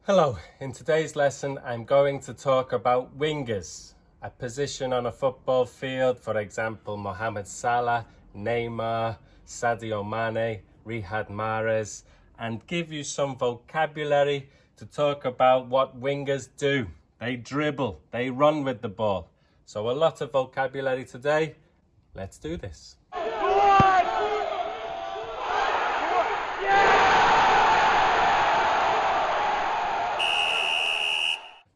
Hello, in today's lesson I'm going to talk about wingers, a position on a football field, for example Mohamed Salah, Neymar, Sadio Mane, Riyad Mahrez, and give you some vocabulary to talk about what wingers do. They dribble, they run with the ball. So a lot of vocabulary today. Let's do this.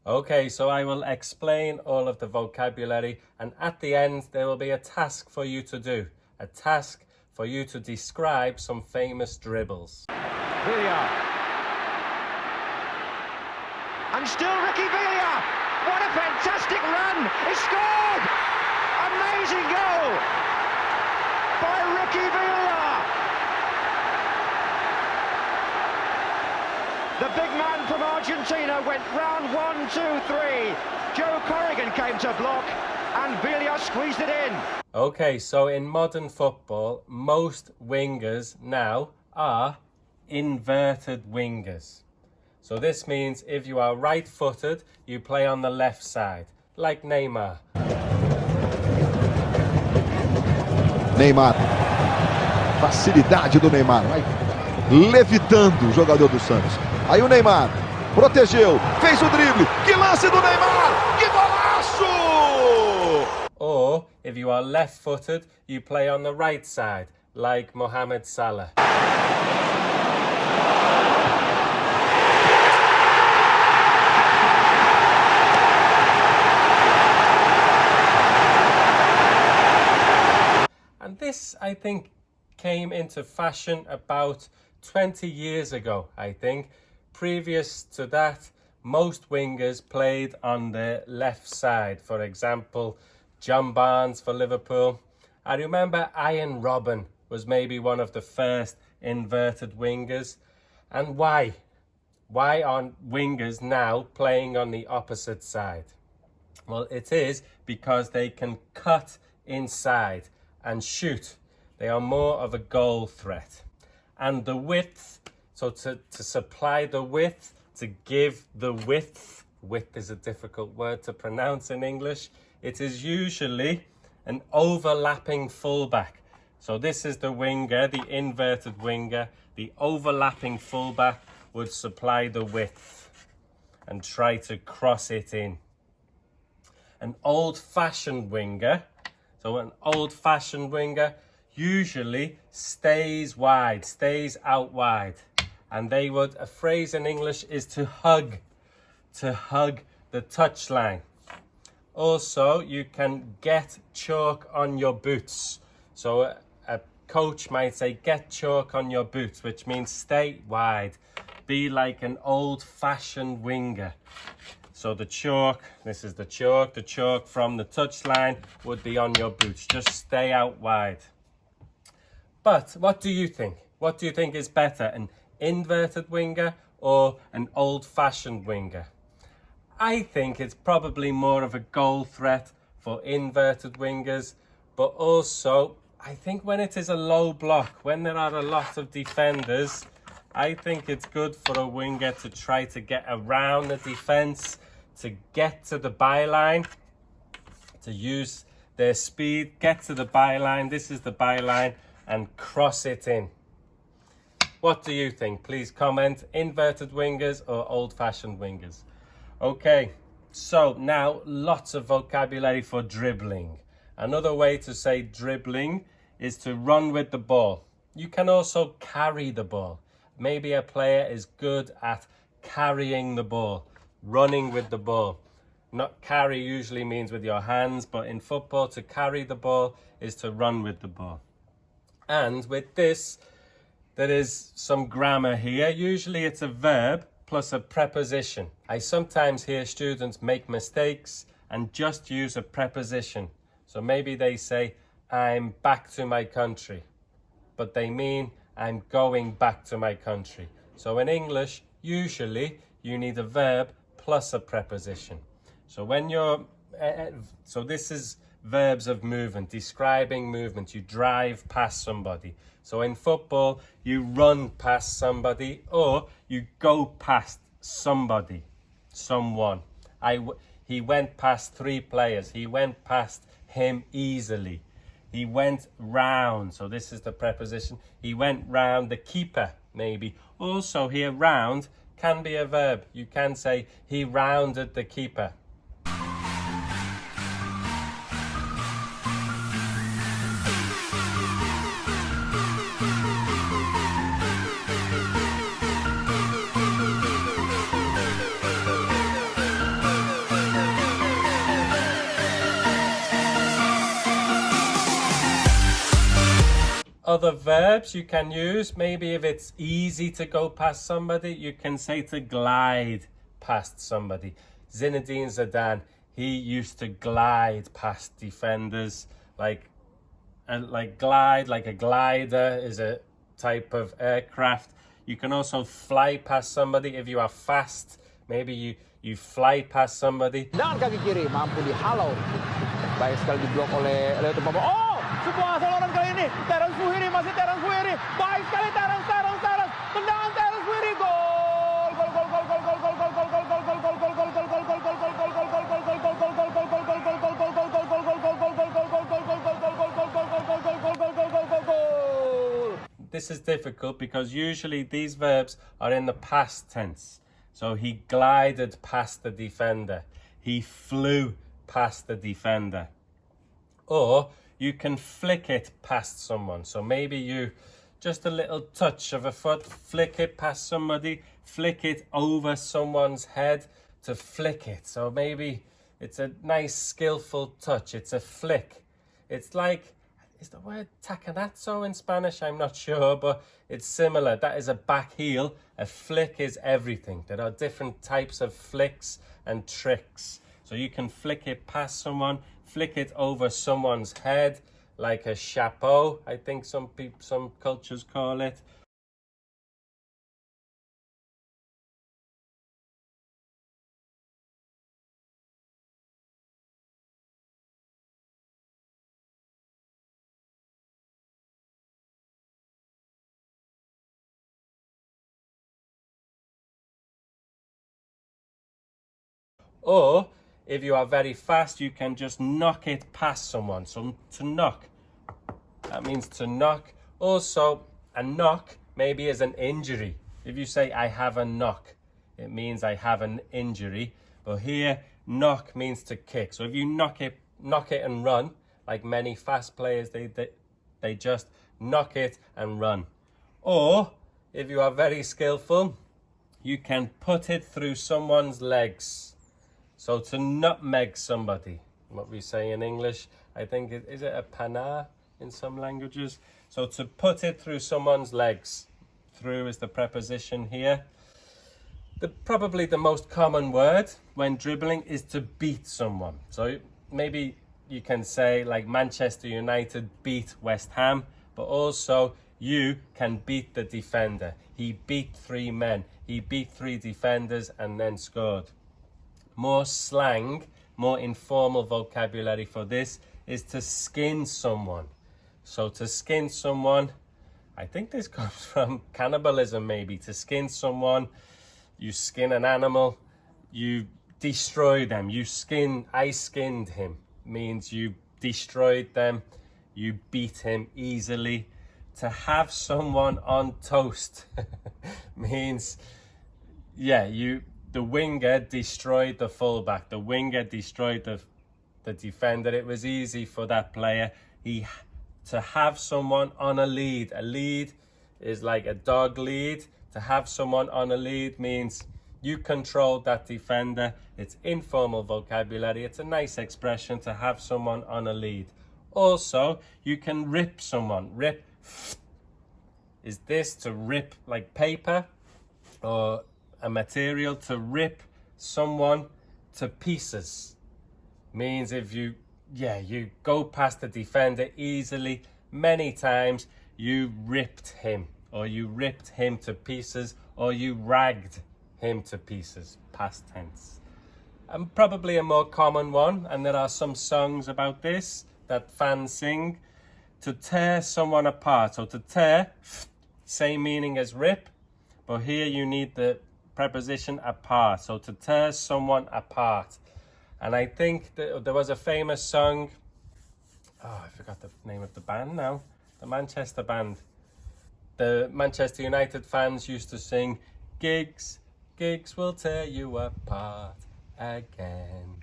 Okay, so I will explain all of the vocabulary, and at the end there will be a task for you to do. A task for you to describe some famous dribbles. Villa. And still Ricky Villa. What a fantastic run. He scored. Amazing goal by Ricky Villa. The big man from Argentina went round 1, 2, 3. Joe Corrigan came to block and Villa squeezed it in. Okay, so in modern football, most wingers now are inverted wingers. So this means if you are right-footed, you play on the left side, like Neymar. Neymar. Facilidade do Neymar. Vai levitando o jogador do Santos. Aí o Neymar protegeu, fez o drible. Que lance do Neymar! Que golaço! Or if you are left-footed, you play on the right side, like Mohamed Salah. And this, I think, came into fashion about 20 years ago, I think. Previous to that, most wingers played on the left side. For example, John Barnes for Liverpool. I remember Ian Robben was maybe one of the first inverted wingers. And why? Why aren't wingers now playing on the opposite side? Well, it is because they can cut inside and shoot. They are more of a goal threat. And the width, so to supply the width, to give the width is a difficult word to pronounce in English, it is usually an overlapping fullback. So this is the winger, the inverted winger. The overlapping fullback would supply the width and try to cross it in. An old-fashioned winger, usually stays wide, stays out wide. And they would, a phrase in English is to hug the touchline. Also, you can get chalk on your boots. So a coach might say, get chalk on your boots, which means stay wide. Be like an old-fashioned winger. So the chalk, this is the chalk from the touchline would be on your boots. Just stay out wide. But what do you think? What do you think is better, an inverted winger or an old-fashioned winger? I think it's probably more of a goal threat for inverted wingers, but also I think when it is a low block, when there are a lot of defenders, I think it's good for a winger to try to get around the defense, to get to the byline, to use their speed, get to the byline. This is the byline, and cross it in. What do you think? Please comment. Inverted wingers or old-fashioned wingers? Okay, so now lots of vocabulary for dribbling. Another way to say dribbling is to run with the ball. You can also carry the ball. Maybe a player is good at carrying the ball, running with the ball. Not carry usually means with your hands, but in football, to carry the ball is to run with the ball. And with this, there is some grammar here. Usually it's a verb plus a preposition. I sometimes hear students make mistakes and just use a preposition. So maybe they say, I'm back to my country, but they mean I'm going back to my country. So in English, usually you need a verb plus a preposition. So when you're, so this is verbs of movement, describing movement. You drive past somebody. So in football, you run past somebody or you go past somebody, someone. He went past 3 players. He went past him easily. He went round. So this is the preposition. He went round the keeper, maybe. Also here, round can be a verb. You can say he rounded the keeper. Other verbs you can use, maybe if it's easy to go past somebody, you can say to glide past somebody. Zinedine Zidane, he used to glide past defenders, like glide, like a glider is a type of aircraft. You can also fly past somebody if you are fast. Maybe you fly past somebody. Dengan kaki kiri mampu dihalau. Baik sekali diblok oleh Leo Tupambo. Oh, sebuah saluran kali ini. Terence Fuhiri, masih Terence Fuhiri. Baik sekali Terence. Tendangan Terence Fuhiri. Gol. This is difficult because usually these verbs are in the past tense. So he glided past the defender. He flew past the defender. Or you can flick it past someone. So maybe you just a little touch of a foot, flick it past somebody, flick it over someone's head to flick it. So maybe it's a nice skillful touch. It's a flick. It's like, is the word tacanazzo in Spanish? I'm not sure, but it's similar. That is a back heel. A flick is everything. There are different types of flicks and tricks. So you can flick it past someone, flick it over someone's head, like a chapeau, I think some cultures call it. Or if you are very fast, you can just knock it past someone. So to knock, that means to knock. Also, a knock maybe is an injury. If you say, I have a knock, it means I have an injury. But here, knock means to kick. So if you knock it and run, like many fast players, they just knock it and run. Or if you are very skillful, you can put it through someone's legs. So to nutmeg somebody, what we say in English, I think, is it a pana in some languages? So to put it through someone's legs. Through is the preposition here. Probably the most common word when dribbling is to beat someone. So maybe you can say like Manchester United beat West Ham, but also you can beat the defender. He beat 3 men. He beat 3 defenders and then scored. More slang, more informal vocabulary for this is to skin someone. So to skin someone, I think this comes from cannibalism maybe. To skin someone, you skin an animal, you destroy them. I skinned him, means you destroyed them, you beat him easily. To have someone on toast means, yeah, the winger destroyed the fullback. The winger destroyed the defender. It was easy for that player. To have someone on a lead. A lead is like a dog lead. To have someone on a lead means you control that defender. It's informal vocabulary. It's a nice expression to have someone on a lead. Also, you can rip someone. Rip is this, to rip like paper or a material. To rip someone to pieces means if you go past the defender easily many times, you ripped him, or you ripped him to pieces, or you ragged him to pieces, past tense. And probably a more common one, and there are some songs about this that fans sing, to tear someone apart. So to tear, same meaning as rip, but here you need the preposition apart. So to tear someone apart. And I think that there was a famous song. Oh, I forgot the name of the band now. The Manchester band. The Manchester United fans used to sing, Giggs, Giggs will tear you apart again.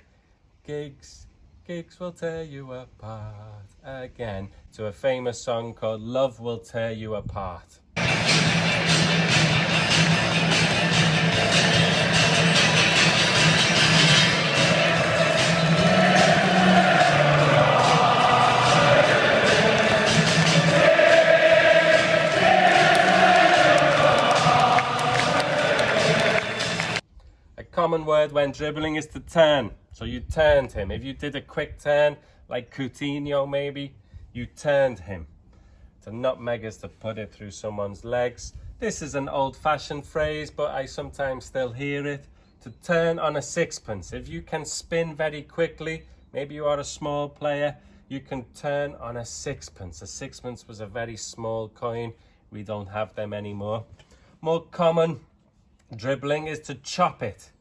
Giggs, Giggs will tear you apart again. To a famous song called Love Will Tear You Apart. Common word when dribbling is to turn. So you turned him. If you did a quick turn, like Coutinho maybe, you turned him. To nutmeg is to put it through someone's legs. This is an old-fashioned phrase, but I sometimes still hear it. To turn on a sixpence. If you can spin very quickly, maybe you are a small player, you can turn on a sixpence. A sixpence was a very small coin. We don't have them anymore. More common dribbling is to chop it.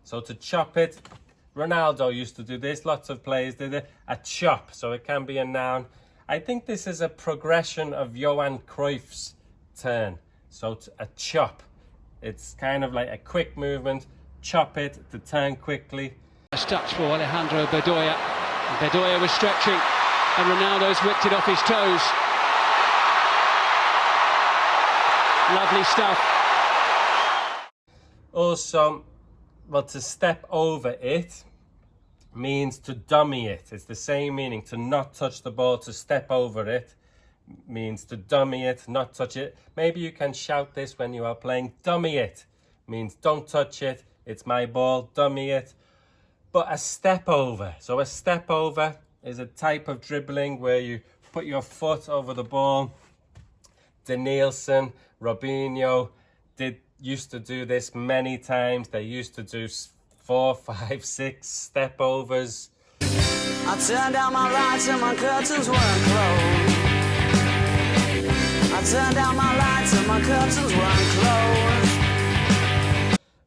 So to chop it, Ronaldo used to do this, lots of players did it, a chop, so it can be a noun. I think this is a progression of Johan Cruyff's turn. So a chop, it's kind of like a quick movement, chop it, to turn quickly. A touch for Alejandro Bedoya. Bedoya was stretching and Ronaldo's whipped it off his toes. Lovely stuff. Also, well, to step over it means to dummy it. It's the same meaning. To not touch the ball, to step over it means to dummy it, not touch it. Maybe you can shout this when you are playing. Dummy it means don't touch it. It's my ball, dummy it. But a step over. So a step over is a type of dribbling where you put your foot over the ball. Denilson, Robinho used to do this many times. They used to do 4, 5, 6 step overs. I turned down my lights and my curtains weren't closed. I turned down my lights and my curtains weren't closed.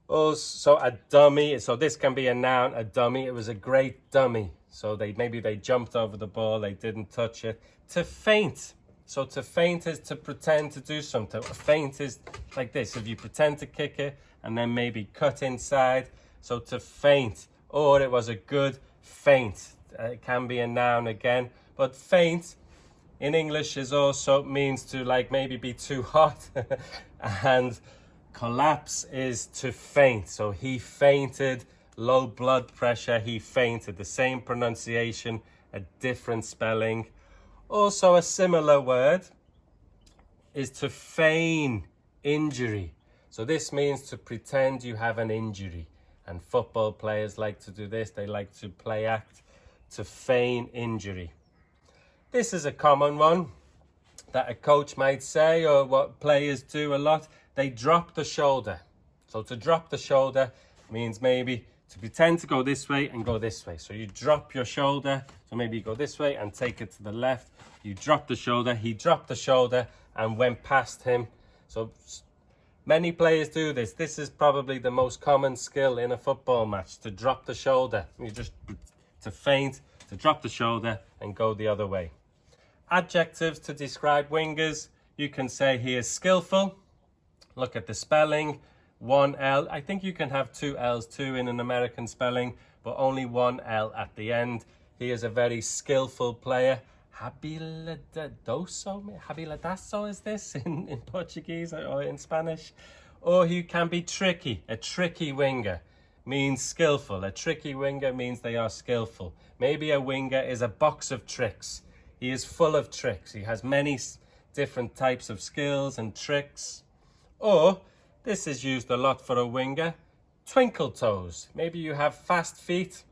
Also a dummy. So this can be a noun, a dummy. It was a great dummy. So maybe they jumped over the ball, they didn't touch it. To feint. So to feint is to pretend to do something. A feint is like this. If you pretend to kick it and then maybe cut inside. So to feint. Or it was a good feint. It can be a noun again. But feint in English is also means to like maybe be too hot. And collapse is to faint. So he fainted. Low blood pressure. He fainted. The same pronunciation, a different spelling. Also, a similar word is to feign injury. So this means to pretend you have an injury. And football players like to do this. They like to play act, to feign injury. This is a common one that a coach might say, or what players do a lot. They drop the shoulder. So to drop the shoulder means maybe to pretend to go this way and go this way. So you drop your shoulder. So maybe you go this way and take it to the left. You drop the shoulder. He dropped the shoulder and went past him. So many players do this. This is probably the most common skill in a football match, to drop the shoulder. You just to feint, to drop the shoulder and go the other way. Adjectives to describe wingers. You can say he is skillful. Look at the spelling. 1 L. I think you can have 2 L's too in an American spelling, but only 1 L at the end. He is a very skillful player. Habilidoso is this in Portuguese or in Spanish. Or he can be tricky. A tricky winger means skillful. A tricky winger means they are skillful. Maybe a winger is a box of tricks. He is full of tricks. He has many different types of skills and tricks. Or this is used a lot for a winger. Twinkle toes. Maybe you have fast feet.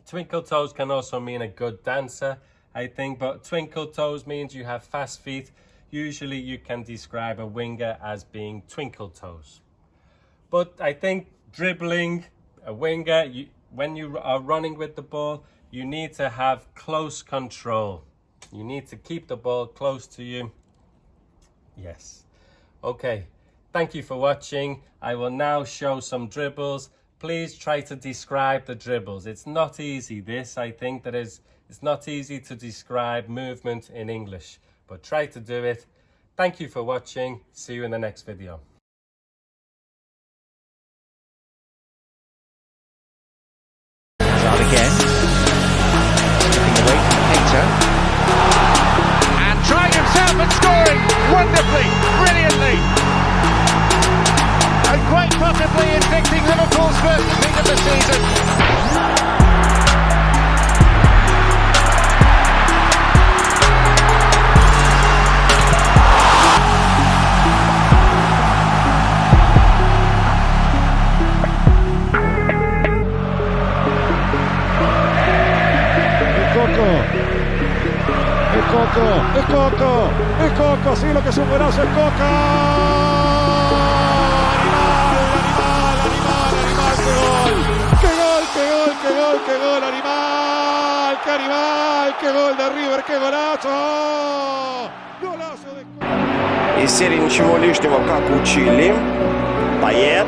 Twinkle toes can also mean a good dancer, I think. But twinkle toes means you have fast feet. Usually you can describe a winger as being twinkle toes. But I think dribbling, a winger, when you are running with the ball, you need to have close control. You need to keep the ball close to you. Yes. Okay. Thank you for watching. I will now show some dribbles. Please try to describe the dribbles. It's not easy, this. I think that it's not easy to describe movement in English, but try to do it. Thank you for watching. See you in the next video. Out again. Looking away from Peter. And trying himself and scoring wonderfully, brilliantly. And quite possibly inflicting Liverpool's first defeat of the season. Es Coco, sí, lo que es un buenazo, es Coca. Animal, qué gol de River, qué golazo. Гolazo de... Из серии «Ничего лишнего, как учили». Поэт.